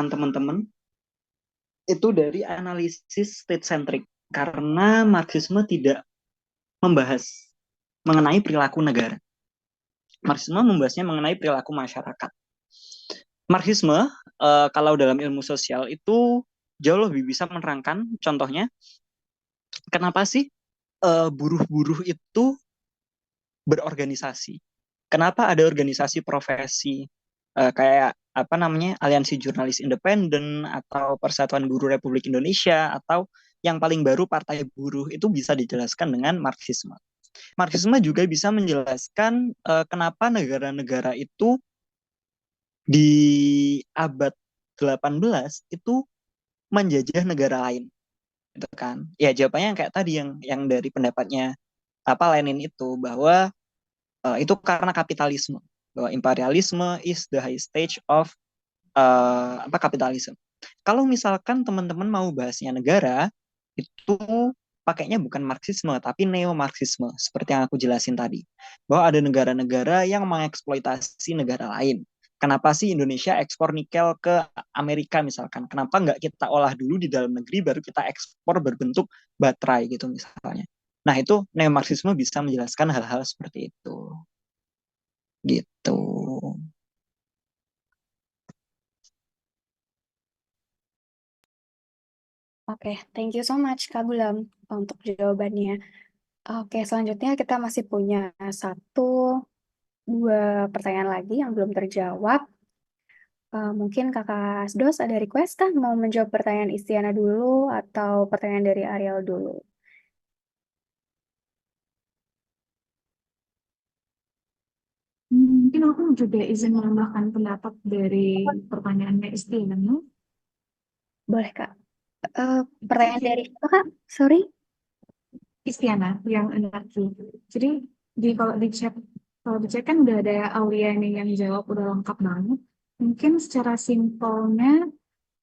teman-teman itu dari analisis state-centric karena Marxisme tidak membahas mengenai perilaku negara. Marxisme membahasnya mengenai perilaku masyarakat. Marxisme kalau dalam ilmu sosial itu jauh lebih bisa menerangkan contohnya kenapa sih buruh-buruh itu berorganisasi. Kenapa ada organisasi profesi kayak apa namanya Aliansi Jurnalis Independen atau Persatuan Guru Republik Indonesia atau yang paling baru Partai Buruh itu bisa dijelaskan dengan Marxisme. Marxisme juga bisa menjelaskan kenapa negara-negara itu di abad 18 itu menjajah negara lain, gitu kan? Ya jawabannya yang kayak tadi yang dari pendapatnya apa Lenin itu bahwa itu karena kapitalisme, bahwa imperialisme is the high stage of apa kapitalisme. Kalau misalkan teman-teman mau bahasnya negara, itu pakainya bukan Marxisme tapi neo-Marxisme seperti yang aku jelasin tadi. Bahwa ada negara-negara yang mengeksploitasi negara lain. Kenapa sih Indonesia ekspor nikel ke Amerika misalkan? Kenapa nggak kita olah dulu di dalam negeri baru kita ekspor berbentuk baterai gitu misalnya. Nah itu neo-Marxisme bisa menjelaskan hal-hal seperti itu. Gitu. Oke, thank you so much Kak Gulam untuk jawabannya. Oke, selanjutnya kita masih punya satu, dua pertanyaan lagi yang belum terjawab. Mungkin Kakak Asdos ada request kan mau menjawab pertanyaan Istiana dulu atau pertanyaan dari Ariel dulu? Mungkin aku juga izin menambahkan pendapat dari pertanyaannya Istiana. Boleh Kak. Pertanyaan dari apa Kak? Sorry. Istiana yang anarki. Jadi kalau di chat kan udah ada Aulia nih yang jawab udah lengkap banget. Mungkin secara simpelnya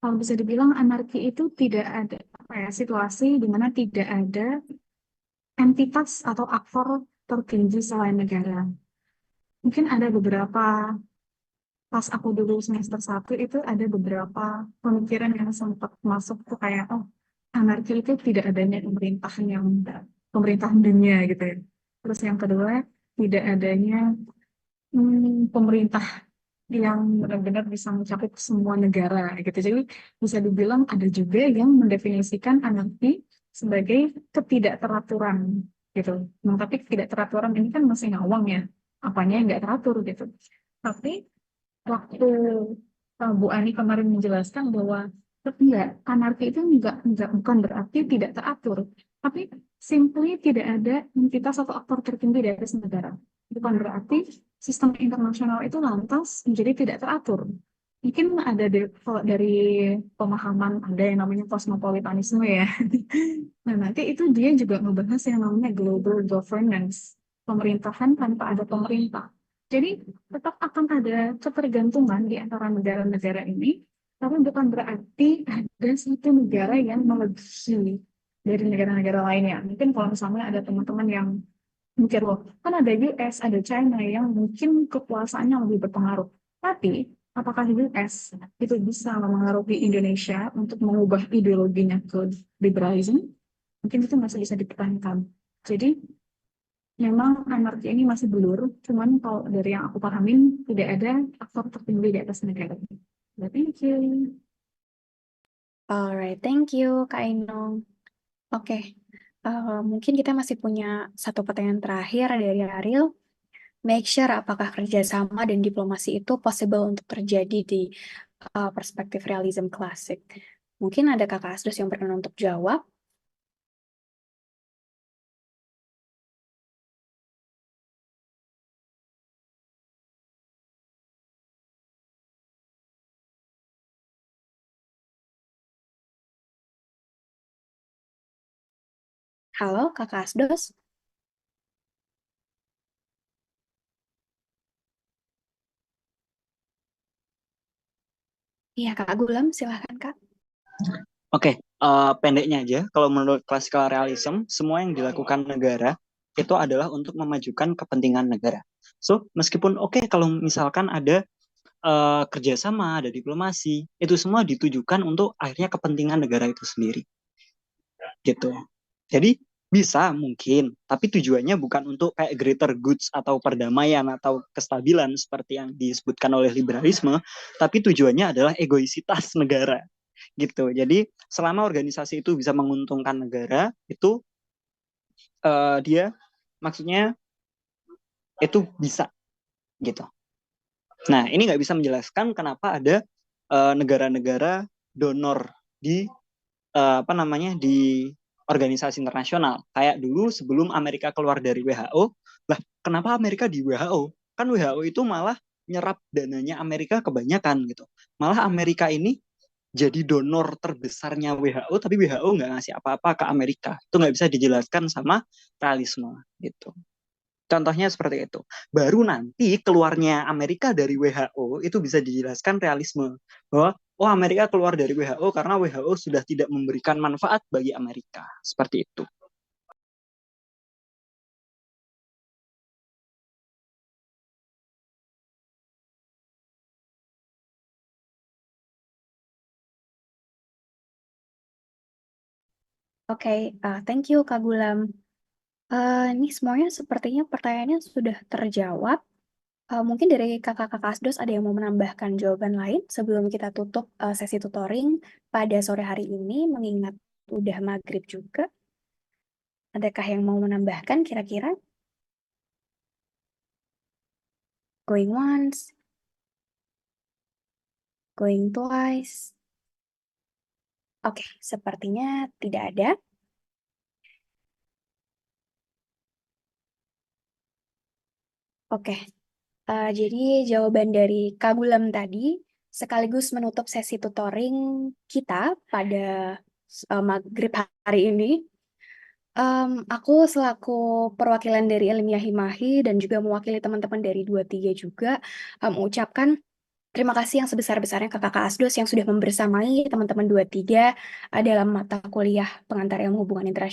kalau bisa dibilang anarki itu tidak ada apa ya situasi di mana tidak ada entitas atau aktor tertinggi selain negara. Mungkin ada beberapa pas aku dulu semester 1 itu ada beberapa pemikiran yang sempat masuk tuh kayak oh anarki itu tidak adanya pemerintahan dunia gitu ya. Terus yang kedua tidak adanya pemerintah yang benar-benar bisa mencakup semua negara gitu. Jadi bisa dibilang ada juga yang mendefinisikan anarki sebagai ketidakteraturan gitu. Nah, tapi ketidakteraturan ini kan masih ngawang ya, apanya yang nggak teratur gitu. Tapi waktu Bu Ani kemarin menjelaskan bahwa enggak, anarki itu enggak bukan berarti tidak teratur, tapi simply tidak ada entitas atau aktor tertinggi di atas negara. Bukan berarti sistem internasional itu lantas menjadi tidak teratur. Mungkin ada kalau dari pemahaman ada yang namanya kosmopolitanisme ya. Nah, nanti itu dia juga membahas yang namanya global governance, pemerintahan tanpa ada pemerintah. Jadi tetap akan ada ketergantungan di antara negara-negara ini, tapi bukan berarti ada satu negara yang melebihi dari negara-negara lainnya. Mungkin kalau misalnya ada teman-teman yang mikir loh, kan ada US, ada China yang mungkin kekuasaannya lebih berpengaruh. Tapi apakah US itu bisa mempengaruhi Indonesia untuk mengubah ideologinya ke liberalism? Mungkin itu masih bisa dipertanyakan. Jadi memang anarki ini masih blur, cuman kalau dari yang aku pahamin tidak ada aktor tertinggi di atas negara. Nah, thank you. Alright, thank you Kak Inung. Oke, mungkin kita masih punya satu pertanyaan terakhir dari Ariel. Make sure apakah kerjasama dan diplomasi itu possible untuk terjadi di perspektif realism klasik. Mungkin ada Kakak Asdos yang berkenan untuk jawab. Halo, Kakak Asdos. Iya, Kak Gulam, silahkan Kak. Oke, pendeknya aja, kalau menurut classical realism, semua yang dilakukan negara itu adalah untuk memajukan kepentingan negara. So, meskipun oke kalau misalkan ada kerjasama, ada diplomasi, itu semua ditujukan untuk akhirnya kepentingan negara itu sendiri, gitu. Jadi bisa mungkin, tapi tujuannya bukan untuk kayak greater goods atau perdamaian atau kestabilan seperti yang disebutkan oleh liberalisme, tapi tujuannya adalah egoisitas negara, gitu. Jadi selama organisasi itu bisa menguntungkan negara, itu dia maksudnya itu bisa, gitu. Nah, ini nggak bisa menjelaskan kenapa ada negara-negara donor di di organisasi internasional. Kayak dulu sebelum Amerika keluar dari WHO, lah kenapa Amerika di WHO? Kan WHO itu malah nyerap dananya Amerika kebanyakan gitu. Malah Amerika ini jadi donor terbesarnya WHO, tapi WHO nggak ngasih apa-apa ke Amerika. Itu nggak bisa dijelaskan sama realisme gitu. Contohnya seperti itu. Baru nanti keluarnya Amerika dari WHO itu bisa dijelaskan realisme. Bahwa, oh Amerika keluar dari WHO karena WHO sudah tidak memberikan manfaat bagi Amerika. Seperti itu. Oke, thank you Kak Gulam. Ini semuanya sepertinya pertanyaannya sudah terjawab. Mungkin dari kakak-kakak Asdos ada yang mau menambahkan jawaban lain sebelum kita tutup sesi tutoring pada sore hari ini, mengingat udah maghrib juga. Adakah yang mau menambahkan kira-kira? Going once, going twice. Oke, sepertinya tidak ada. Oke, jadi jawaban dari Kak Gulam tadi sekaligus menutup sesi tutoring kita pada maghrib hari ini. Aku selaku perwakilan dari Ilmiah Himahi dan juga mewakili teman-teman dari 23 juga mengucapkan terima kasih yang sebesar-besarnya ke Kakak Asdos yang sudah membersamai teman-teman 23 dalam mata kuliah pengantar ilmu hubungan internasional.